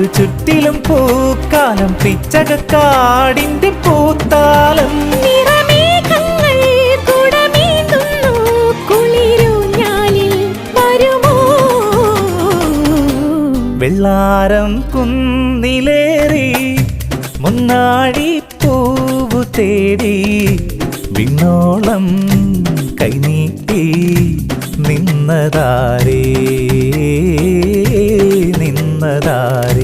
ചുറ്റിലും പൂക്കാലം പിച്ചകക്കാടിന്റെ പൂത്താലം വെള്ളാരം കുന്നിലേറി മുന്നാടി പൂവു തേടി വിണ്ണോളം കൈനീട്ടി നിന്നതാരേ നിന്നതാരേ